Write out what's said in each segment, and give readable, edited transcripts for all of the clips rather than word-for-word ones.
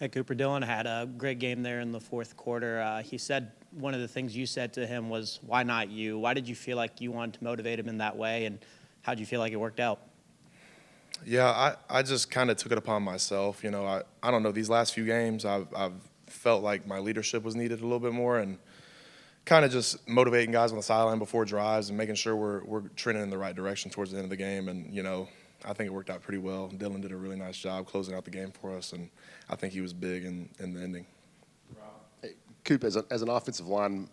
Hey, Cooper, Dillon had a great game there in the fourth quarter. He said one of the things you said to him was, why not you? Why did you feel like you wanted to motivate him in that way, and how did you feel like it worked out? Yeah, I just kind of took it upon myself. I don't know, these last few games, I've felt like my leadership was needed a little bit more and kind of just motivating guys on the sideline before drives and making sure we're trending in the right direction towards the end of the game. And, I think it worked out pretty well. Dylan did a really nice job closing out the game for us, and I think he was big in the ending. Coop, as an offensive line,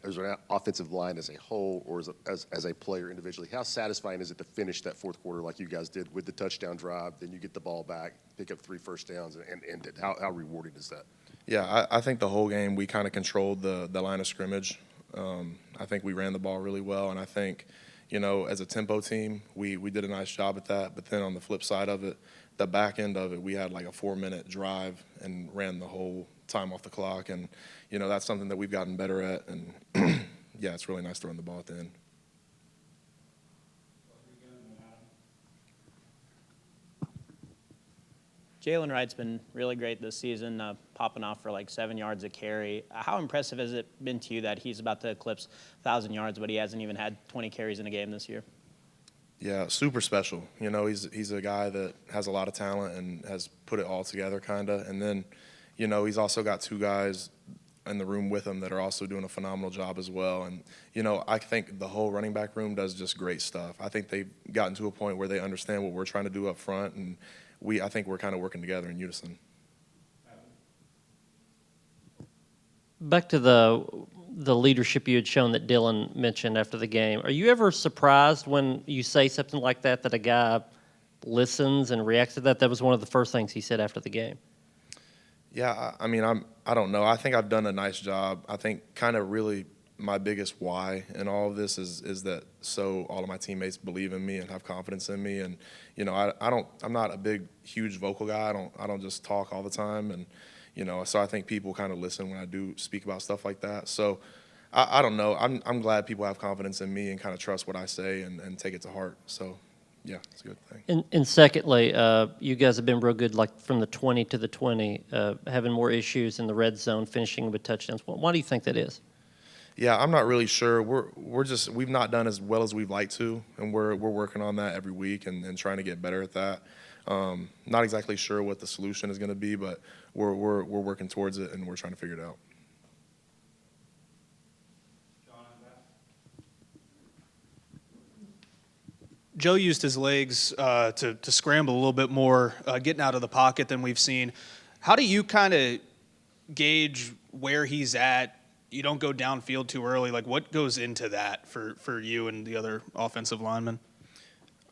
as an offensive line as a whole, or as a player individually, how satisfying is it to finish that fourth quarter like you guys did with the touchdown drive? Then you get the ball back, pick up 3 first downs, and end it. How rewarding is that? Yeah, I think the whole game we kind of controlled the line of scrimmage. I think we ran the ball really well, and I think, as a tempo team, we did a nice job at that. But then on the flip side of it, the back end of it, we had like a 4-minute drive and ran the whole time off the clock. And, that's something that we've gotten better at. And, yeah, it's really nice throwing the ball at the end. Jalen Wright's been really great this season, popping off for like 7 yards a carry. How impressive has it been to you that he's about to eclipse 1,000 yards, but he hasn't even had 20 carries in a game this year? Yeah, super special. He's a guy that has a lot of talent and has put it all together, kind of. And then, he's also got 2 guys in the room with him that are also doing a phenomenal job as well. And, I think the whole running back room does just great stuff. I think they've gotten to a point where they understand what we're trying to do up front, and I think we're kind of working together in unison. Back to the leadership you had shown that Dylan mentioned after the game. Are you ever surprised when you say something like that a guy listens and reacts to that? That was one of the first things he said after the game. Yeah, I mean, I don't know. I think I've done a nice job. I think kind of really my biggest why in all of this is that so all of my teammates believe in me and have confidence in me. And I'm not a big huge vocal guy. I don't just talk all the time. And so I think people kind of listen when I do speak about stuff like that. So I don't know. I'm glad people have confidence in me and kind of trust what I say and take it to heart. So yeah, it's a good thing. And secondly, you guys have been real good, like from the 20 to the 20, having more issues in the red zone, finishing with touchdowns. Why do you think that is? Yeah, I'm not really sure. We've not done as well as we'd like to, and we're working on that every week and trying to get better at that. Not exactly sure what the solution is going to be, but we're working towards it and we're trying to figure it out. Joe used his legs to scramble a little bit more, getting out of the pocket than we've seen. How do you kind of gauge where he's at? You don't go downfield too early. Like, what goes into that for you and the other offensive linemen?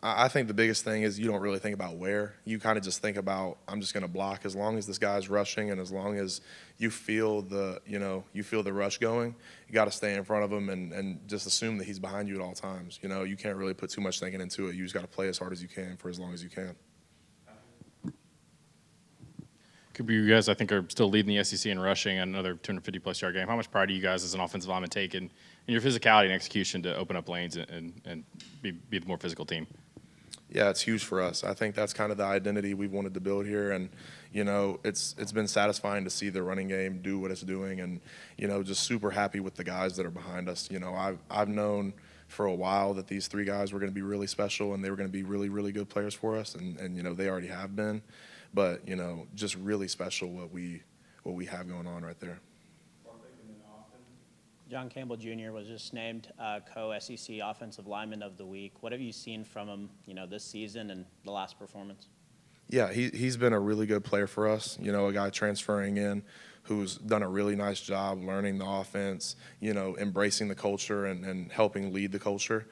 I think the biggest thing is you don't really think about where. You kind of just think about, I'm just going to block as long as this guy's rushing and as long as you feel the rush going. You got to stay in front of him and just assume that he's behind you at all times. You can't really put too much thinking into it. You just got to play as hard as you can for as long as you can. Cooper, you guys, I think, are still leading the SEC in rushing, another 250-plus yard game. How much pride do you guys as an offensive lineman take in your physicality and execution to open up lanes and be the more physical team? Yeah, it's huge for us. I think that's kind of the identity we've wanted to build here, and it's been satisfying to see the running game do what it's doing, and just super happy with the guys that are behind us. I've known for a while that these 3 guys were going to be really special and they were going to be really, really good players for us, and they already have been. But just really special what we have going on right there. John Campbell Jr. was just named co-SEC Offensive Lineman of the Week. What have you seen from him, this season and the last performance? Yeah, he's been a really good player for us. A guy transferring in who's done a really nice job learning the offense, embracing the culture and helping lead the culture.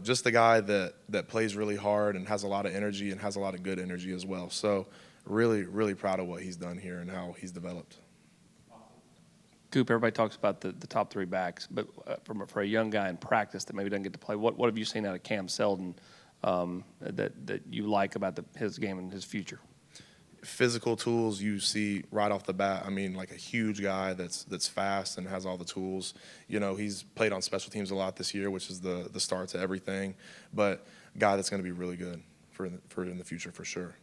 Just a guy that plays really hard and has a lot of energy and has a lot of good energy as well. So really, really proud of what he's done here and how he's developed. Coop, everybody talks about the top 3 backs, but for a young guy in practice that maybe doesn't get to play, what have you seen out of Cam Selden that you like about his game and his future? Physical tools you see right off the bat. I mean, like a huge guy that's fast and has all the tools. He's played on special teams a lot this year, which is the start to everything. But guy that's going to be really good for in the future for sure.